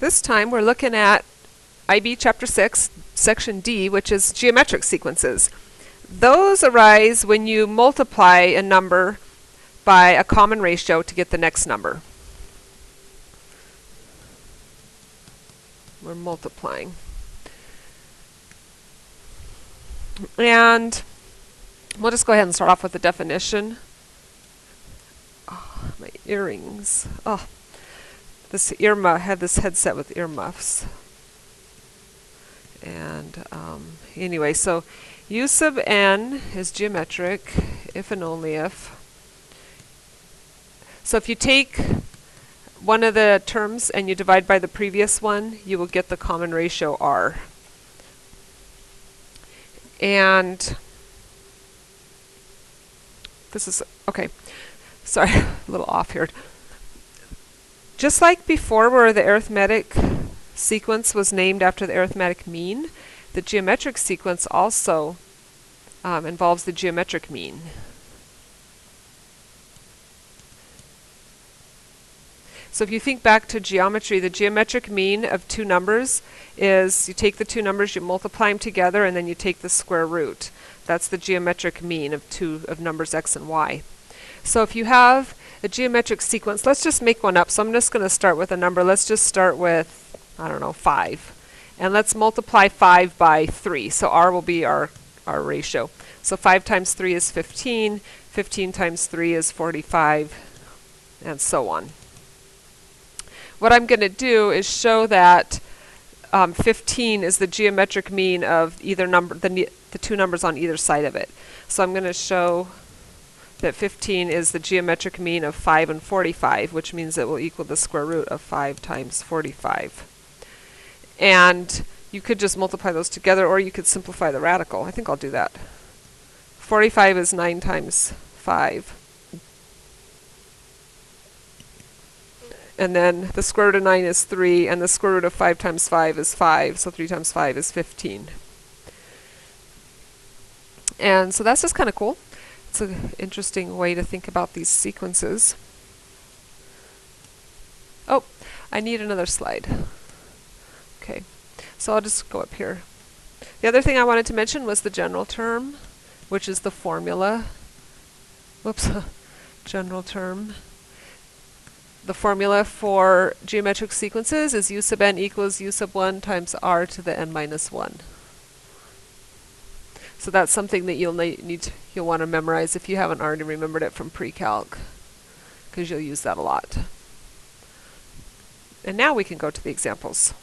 This time we're looking at IB Chapter 6, Section D, which is geometric sequences. Those arise when you multiply a number by a common ratio to get the next number. We're multiplying. And we'll just go ahead and start off with the definition. Oh, my earrings. Oh, I had this headset with earmuffs. And anyway, so U sub n is geometric if and only if. So if you take one of the terms and you divide by the previous one, you will get the common ratio r. And this is, okay, sorry, a little off here. Just like before where the arithmetic sequence was named after the arithmetic mean, the geometric sequence also involves the geometric mean. So if you think back to geometry, the geometric mean of two numbers is you take the two numbers, you multiply them together, and then you take the square root. That's the geometric mean of numbers x and y. So if you have a geometric sequence, let's just make one up. So I'm just going to start with a number. Let's just start with, I don't know, 5. And let's multiply 5 by 3. So r will be our ratio. So 5 times 3 is 15. 15 times 3 is 45, and so on. What I'm going to do is show that 15 is the geometric mean of either number, the two numbers on either side of it. So I'm going to show that 15 is the geometric mean of 5 and 45, which means it will equal the square root of 5 times 45. And you could just multiply those together, or you could simplify the radical. I think I'll do that. 45 is 9 times 5. And then the square root of 9 is 3, and the square root of 5 times 5 is 5, so 3 times 5 is 15. And so that's just kind of cool. It's an interesting way to think about these sequences. Oh, I need another slide. Okay, so I'll just go up here. The other thing I wanted to mention was the general term, which is the formula. Whoops, general term. The formula for geometric sequences is U sub n equals U sub 1 times r to the n minus 1. So that's something that you'll want to memorize if you haven't already remembered it from pre-calc, because you'll use that a lot. And now we can go to the examples.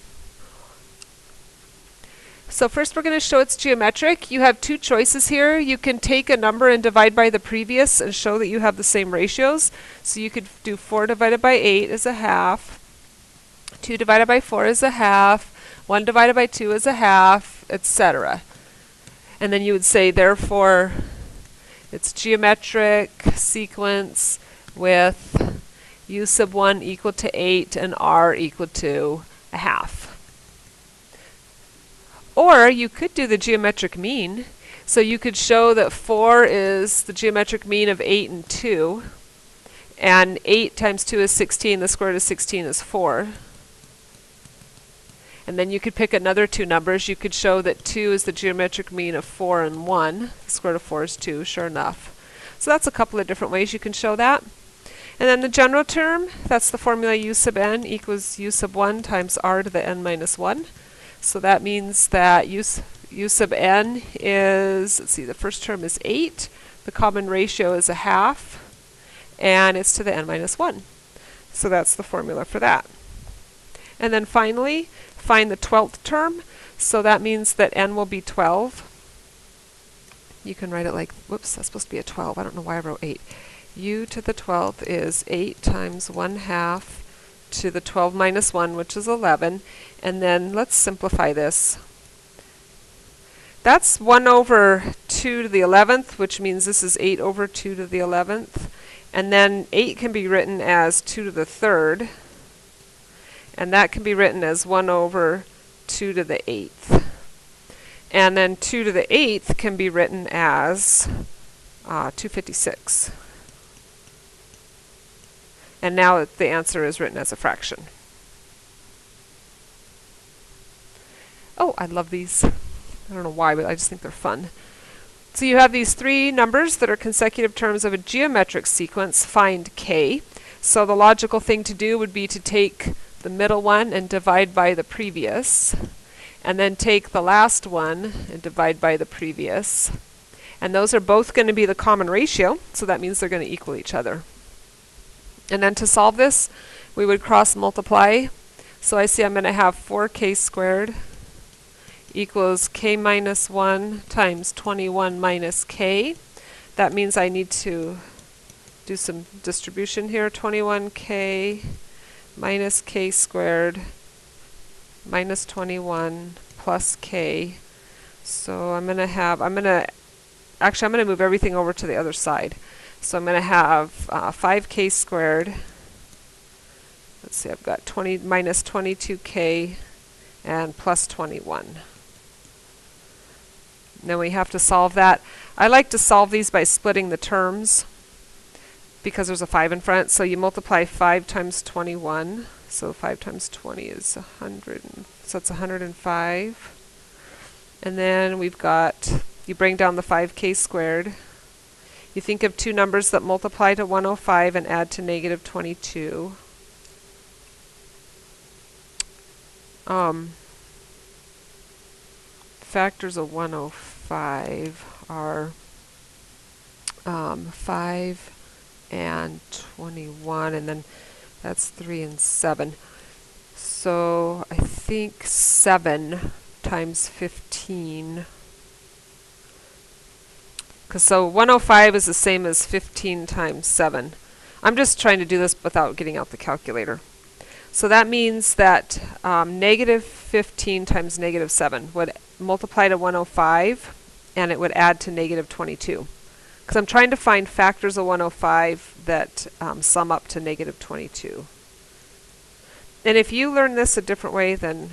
So first we're going to show it's geometric. You have two choices here. You can take a number and divide by the previous and show that you have the same ratios. So you could do 4 divided by 8 is a half, 2 divided by 4 is a half, 1 divided by 2 is a half, etc. And then you would say, therefore, it's geometric sequence with U sub 1 equal to 8 and r equal to a half. Or you could do the geometric mean. So you could show that 4 is the geometric mean of 8 and 2. And 8 times 2 is 16. The square root of 16 is 4. And then you could pick another two numbers. You could show that 2 is the geometric mean of 4 and 1. The square root of 4 is 2, sure enough. So that's a couple of different ways you can show that. And then the general term, that's the formula U sub n equals U sub 1 times r to the n minus 1. So that means that U sub n is, let's see, the first term is 8. The common ratio is a half. And it's to the n minus 1. So that's the formula for that. And then finally, find the 12th term. So that means that n will be 12. You can write it like, whoops, that's supposed to be a 12. I don't know why I wrote 8. U to the 12th is 8 times 1 half to the 12 minus 1, which is 11. And then let's simplify this. That's 1 over 2 to the 11th, which means this is 8 over 2 to the 11th. And then 8 can be written as 2 to the 3rd. And that can be written as 1 over 2 to the 8th. And then 2 to the 8th can be written as 256. And now the answer is written as a fraction. Oh, I love these. I don't know why, but I just think they're fun. So you have these three numbers that are consecutive terms of a geometric sequence. Find k. So the logical thing to do would be to take the middle one and divide by the previous, and then take the last one and divide by the previous. And those are both going to be the common ratio, so that means they're going to equal each other. And then to solve this, we would cross multiply. So I see I'm going to have 4k squared equals k minus 1 times 21 minus k. That means I need to do some distribution here. 21k minus k squared minus 21 plus k. So I'm going to move everything over to the other side. So I'm going to have 5k squared. Let's see, I've got 20 minus 22k and plus 21. Then we have to solve that. I like to solve these by splitting the terms because there's a 5 in front. So you multiply 5 times 21. So 5 times 20 is 100. So it's 105. And then we've got, you bring down the 5k squared. You think of two numbers that multiply to 105 and add to negative 22. Factors of 105 are 5 and 21, and then that's 3 and 7. So I think 7 times 15. So 105 is the same as 15 times 7. I'm just trying to do this without getting out the calculator. So that means that negative 15 times negative 7 would multiply to 105, and it would add to negative 22. Because I'm trying to find factors of 105 that sum up to negative 22. And if you learn this a different way, then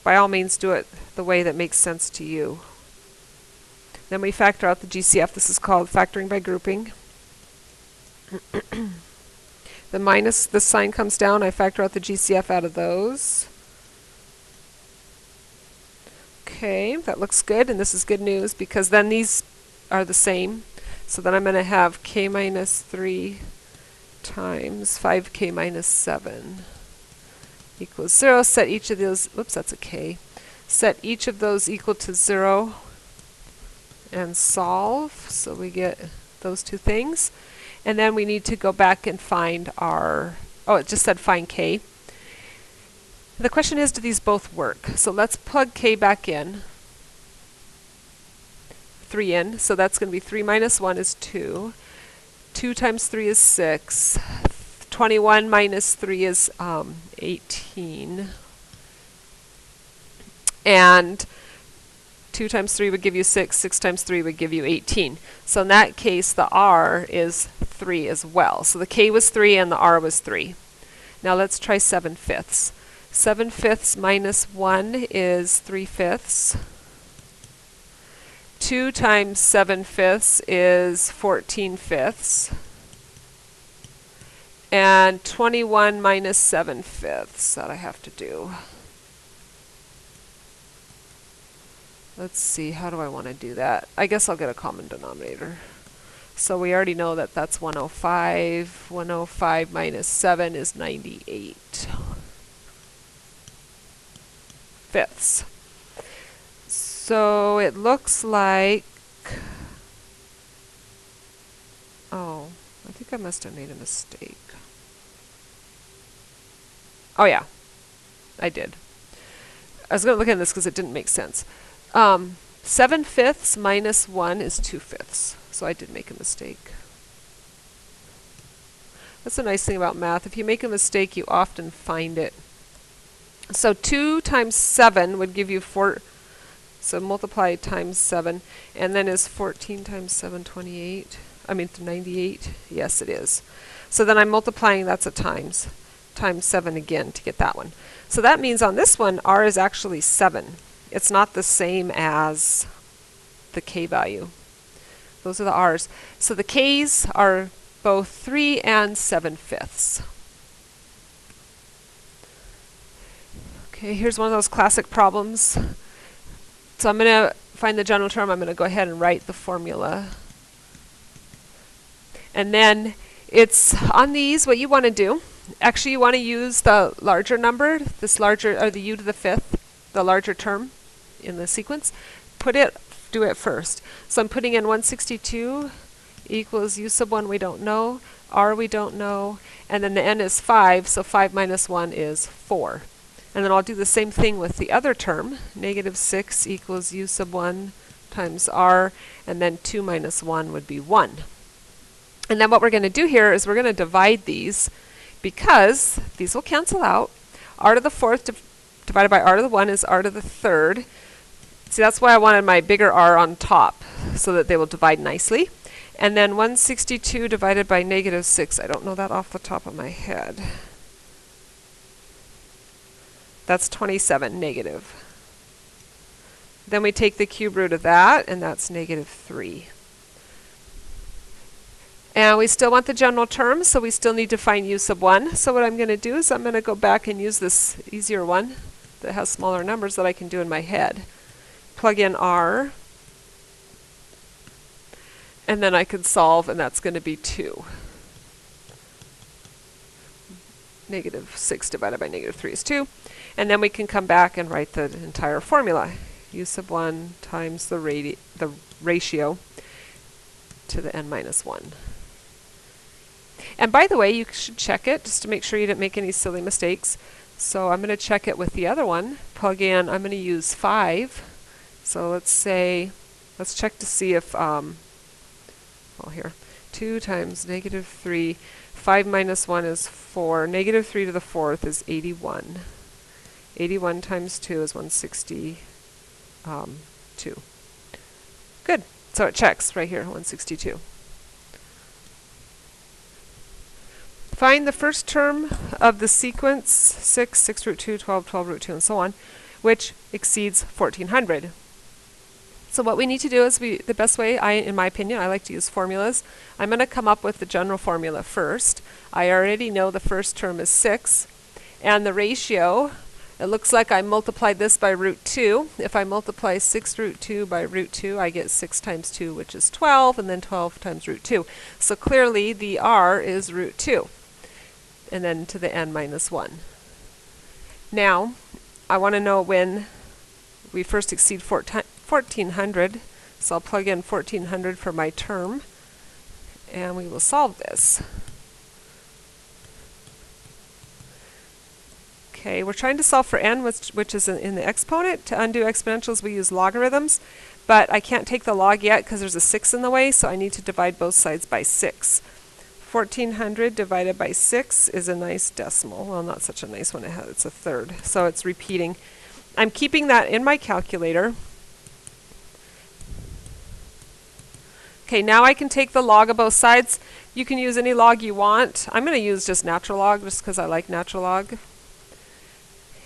by all means do it the way that makes sense to you. Then we factor out the GCF. This is called factoring by grouping. The minus, this sign comes down. I factor out the GCF out of those. Okay, that looks good, and this is good news because then these are the same. So then I'm going to have k minus 3 times 5k minus 7 equals 0. Set each of those, oops, that's a k. Set each of those equal to 0 and solve. So we get those two things. And then we need to go back and find our, oh, it just said find k. The question is, do these both work? So let's plug k back in. 3 in, so that's going to be 3 minus 1 is 2. 2 times 3 is 6. 21 minus 3 is 18. And 2 times 3 would give you 6. 6 times 3 would give you 18. So in that case, the r is 3 as well. So the k was 3 and the r was 3. Now let's try 7/5. 7/5 minus 1 is 3/5. 2 times 7/5 is 14/5. And 21 minus 7/5 that I have to do. Let's see, how do I want to do that? I guess I'll get a common denominator. So we already know that that's 105. 105 minus 7 is 98 fifths. So it looks like, oh, I think I must have made a mistake. Oh yeah, I did. I was going to look at this because it didn't make sense. 7/5 minus 1 is 2/5. So I did make a mistake. That's the nice thing about math. If you make a mistake, you often find it. So 2 times 7 would give you 4. So multiply times 7. And then is 14 times 7, 28? I mean 98? Yes, it is. So then I'm multiplying, that's a times 7 again to get that one. So that means on this one, r is actually 7. It's not the same as the k value. Those are the r's. So the k's are both 3 and 7/5. Okay, here's one of those classic problems. So I'm going to find the general term. I'm going to go ahead and write the formula. And then it's on these, what you want to do, actually you want to use the larger number, this larger, or the u to the fifth, the larger term in the sequence. Do it first. So I'm putting in 162 equals u sub 1 we don't know, r we don't know, and then the n is 5, so 5 minus 1 is 4. And then I'll do the same thing with the other term, negative 6 equals u sub 1 times r, and then 2 minus 1 would be 1. And then what we're going to do here is we're going to divide these, because these will cancel out. R to the fourth divided by r to the 1 is r to the third. See, that's why I wanted my bigger r on top, so that they will divide nicely. And then 162 divided by negative 6, I don't know that off the top of my head. That's 27, negative. Then we take the cube root of that, and that's negative 3. And we still want the general term, so we still need to find u sub 1. So what I'm going to do is I'm going to go back and use this easier one that has smaller numbers that I can do in my head. Plug in r, and then I can solve, and that's going to be 2. Negative 6 divided by negative 3 is 2. And then we can come back and write the entire formula. U sub 1 times the ratio to the n minus 1. And by the way, you should check it just to make sure you didn't make any silly mistakes. So I'm going to check it with the other one. Plug in, I'm going to use 5. So let's check to see if, here, 2 times negative 3, 5 minus 1 is 4, negative 3 to the fourth is 81. 81 times 2 is 162. Good, so it checks right here, 162. Find the first term of the sequence, 6, 6 root 2, 12, 12 root 2, and so on, which exceeds 1400. So what we need to do is, the best way, in my opinion, I like to use formulas. I'm going to come up with the general formula first. I already know the first term is 6, and the ratio, it looks like I multiplied this by root 2. If I multiply 6 root 2 by root 2, I get 6 times 2, which is 12, and then 12 times root 2. So clearly the r is root 2. And then to the n minus 1. Now, I want to know when we first exceed 1400, so I'll plug in 1400 for my term, and we will solve this. Okay, we're trying to solve for n, which is in the exponent. To undo exponentials, we use logarithms, but I can't take the log yet because there's a 6 in the way, so I need to divide both sides by 6. 1400 divided by 6 is a nice decimal. Well, not such a nice one. It's a third, so it's repeating. I'm keeping that in my calculator. Okay, now I can take the log of both sides. You can use any log you want. I'm going to use just natural log just because I like natural log.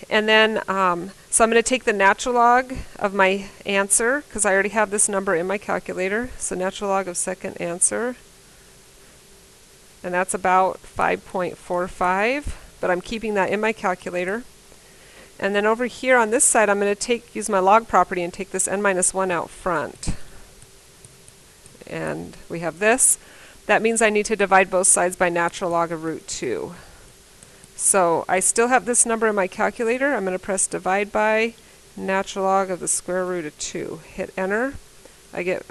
And then, so I'm going to take the natural log of my answer because I already have this number in my calculator. So natural log of second answer. And that's about 5.45, but I'm keeping that in my calculator. And then over here on this side, I'm going to use my log property and take this n minus 1 out front. And we have this. That means I need to divide both sides by natural log of root 2. So I still have this number in my calculator. I'm going to press divide by natural log of the square root of 2. Hit enter. I get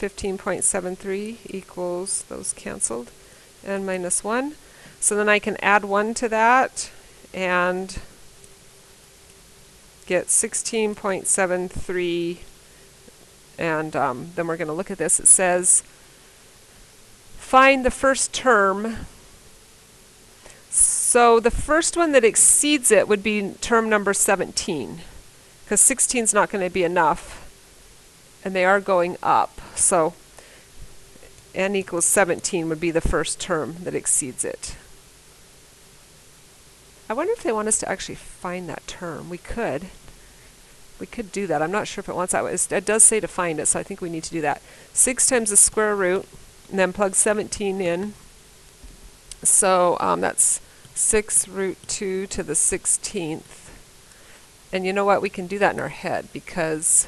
15.73 equals, those canceled, n minus 1. So then I can add 1 to that and get 16.73, and then we're going to look at this. It says find the first term. So the first one that exceeds it would be term number 17, because 16 is not going to be enough, and they are going up. So n equals 17 would be the first term that exceeds it. I wonder if they want us to actually find that term. We could do that. I'm not sure if it wants that. It does say to find it, so I think we need to do that. 6 times the square root, and then plug 17 in. So that's 6 root 2 to the 16th. And you know what? We can do that in our head because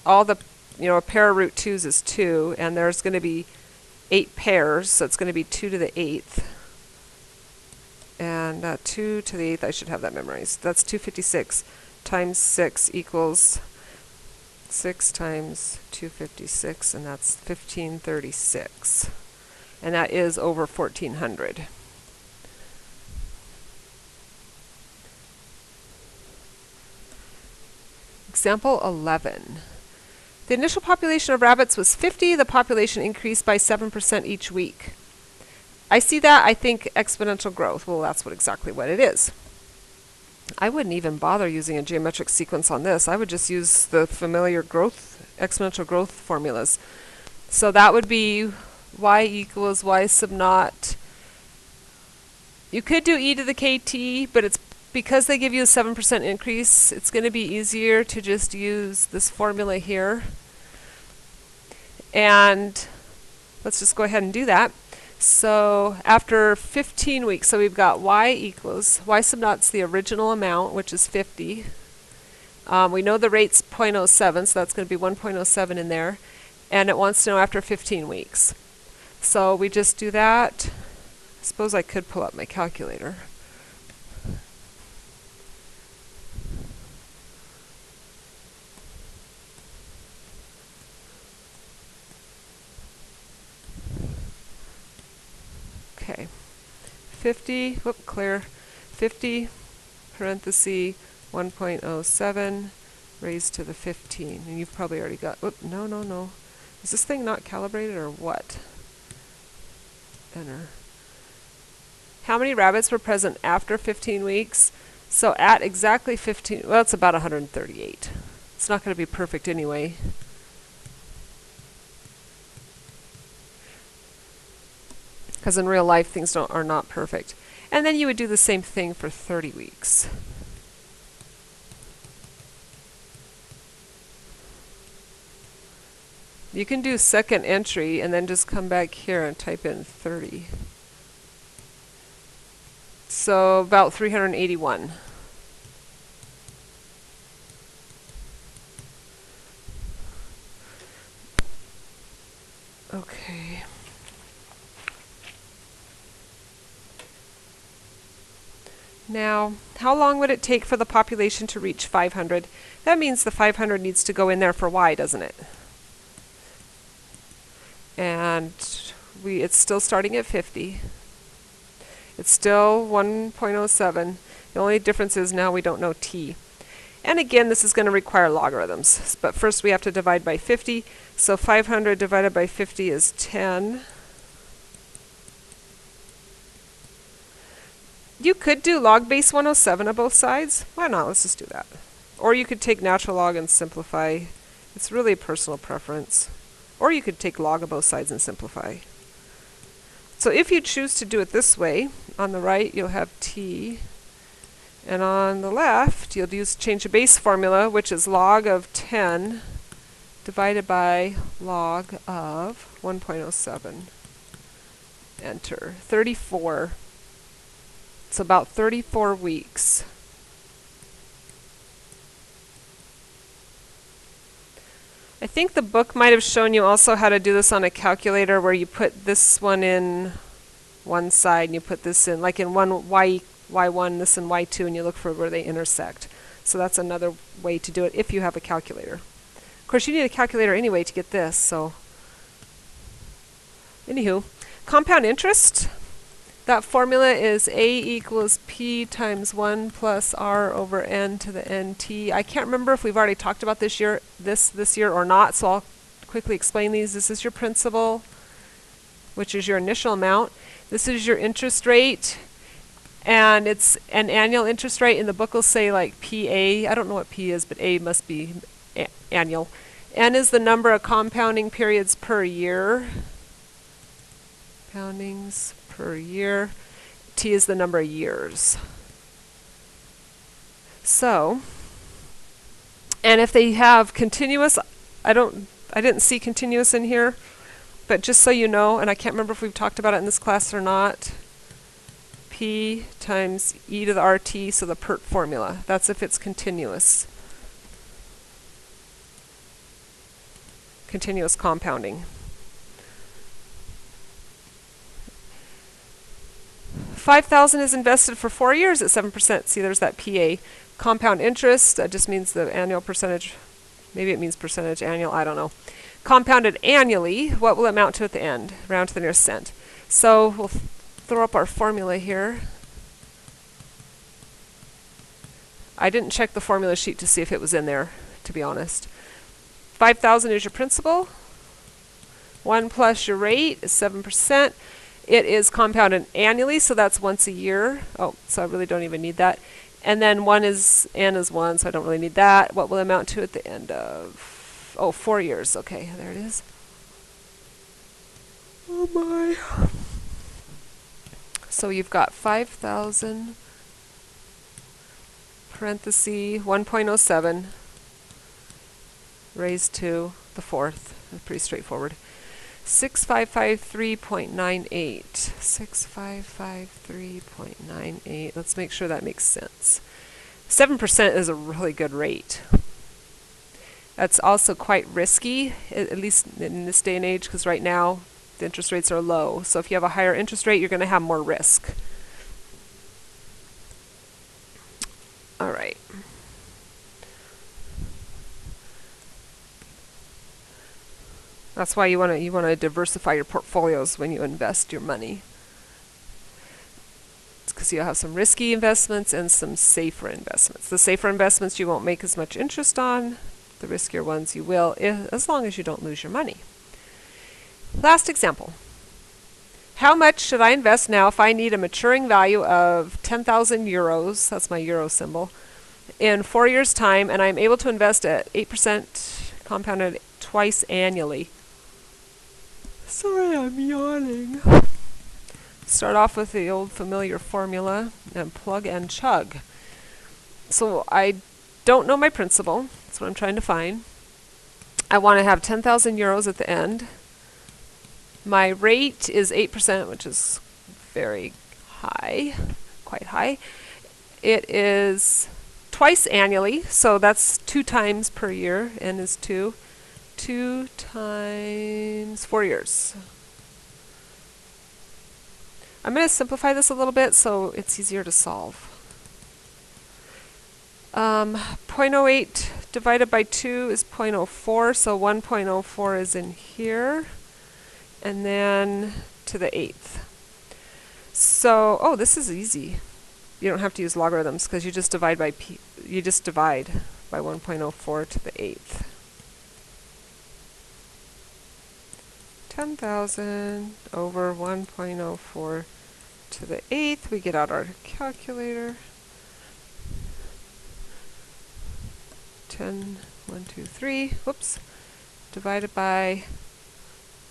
all the, a pair of root 2's is 2, and there's going to be 8 pairs, so it's going to be 2 to the 8th. And 2 to the 8th, I should have that memorized. That's 256 times 6 equals 6 times 256, and that's 1536. And that is over 1400. Example 11. The initial population of rabbits was 50. The population increased by 7% each week. I see that. I think exponential growth. Well, that's exactly what it is. I wouldn't even bother using a geometric sequence on this. I would just use the familiar exponential growth formulas. So that would be y equals y sub naught. You could do e to the kt, but it's because they give you a 7% increase, it's going to be easier to just use this formula here. And let's just go ahead and do that. So after 15 weeks, so we've got y equals, y sub naught's the original amount, which is 50. We know the rate's 0.07, so that's going to be 1.07 in there. And it wants to know after 15 weeks. So we just do that. I suppose I could pull up my calculator. Okay, 50, clear, 50 parenthesis 1.07 raised to the 15. And you've probably already got, no. Is this thing not calibrated or what? Enter. How many rabbits were present after 15 weeks? So at exactly 15, well, it's about 138. It's not going to be perfect anyway. Because in real life, things are not perfect. And then you would do the same thing for 30 weeks. You can do second entry and then just come back here and type in 30. So about 381. Okay. Now, how long would it take for the population to reach 500? That means the 500 needs to go in there for y, doesn't it? And it's still starting at 50. It's still 1.07. The only difference is now we don't know t. And again, this is going to require logarithms. But first we have to divide by 50. So 500 divided by 50 is 10. You could do log base 107 on both sides. Why not? Let's just do that. Or you could take natural log and simplify. It's really a personal preference. Or you could take log of both sides and simplify. So if you choose to do it this way, on the right you'll have t, and on the left you'll change the base formula, which is log of 10 divided by log of 1.07. Enter. 34. It's about 34 weeks. I think the book might have shown you also how to do this on a calculator, where you put this one in one side and you put this in, like in one y1, this in y2, and you look for where they intersect. So that's another way to do it if you have a calculator. Of course, you need a calculator anyway to get this, so. Anywho, compound interest. That formula is A equals P times 1 plus R over N to the NT. I can't remember if we've already talked about this year or not, so I'll quickly explain these. This is your principal, which is your initial amount. This is your interest rate, and it's an annual interest rate. And the book will say like PA. I don't know what P is, but A must be annual. N is the number of compounding periods per year. Compoundings per year. T is the number of years. So, and if they have continuous, I didn't see continuous in here, but just so you know, and I can't remember if we've talked about it in this class or not, P times e to the RT, so the PERT formula. That's if it's continuous. continuous compounding. 5,000 is invested for 4 years at 7%. See, there's that PA. Compound interest, that just means the annual percentage. Maybe it means percentage annual, I don't know. Compounded annually, what will it amount to at the end? Round to the nearest cent. So we'll throw up our formula here. I didn't check the formula sheet to see if it was in there, to be honest. 5,000 is your principal. 1 plus your rate is 7%. It is compounded annually, so that's once a year. Oh, so I really don't even need that. And then n is 1, so I don't really need that. What will it amount to at the end of, 4 years. Okay, there it is. Oh my. So you've got 5,000 parenthesis 1.07 raised to the fourth. That's pretty straightforward. 6553.98. 6553.98. Let's make sure that makes sense. 7% is a really good rate. That's also quite risky, at least in this day and age, because right now the interest rates are low. So if you have a higher interest rate, you're going to have more risk. All right. That's why you want to diversify your portfolios when you invest your money. It's because you'll have some risky investments and some safer investments. The safer investments you won't make as much interest on. The riskier ones you will, as long as you don't lose your money. Last example. How much should I invest now if I need a maturing value of 10,000 euros, that's my euro symbol, in 4 years' time, and I'm able to invest at 8% compounded twice annually? Sorry, I'm yawning. Start off with the old familiar formula and plug and chug. So I don't know my principal. That's what I'm trying to find. I want to have 10,000 euros at the end. My rate is 8%, which is very high, quite high. It is twice annually, so that's 2 times per year. N is 2. 2 times 4 years. I'm going to simplify this a little bit so it's easier to solve. 0.08 divided by 2 is 0.04, so 1.04 is in here, and then to the 8th. So, this is easy. You don't have to use logarithms because you just divide by 1.04 to the 8th. 10,000 over 1.04 to the 8th. We get out our calculator. 1, 2, 3, whoops, divided by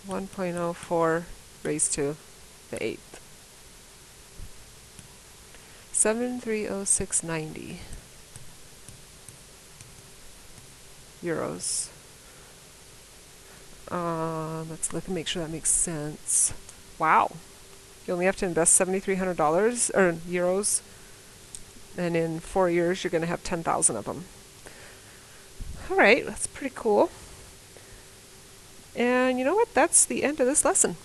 1.04 raised to the 8th. 7306.90 euros. Let's look and make sure that makes sense. Wow. You only have to invest $7,300 or euros, and in 4 years you're going to have 10,000 of them. All right, that's pretty cool. And you know what? That's the end of this lesson.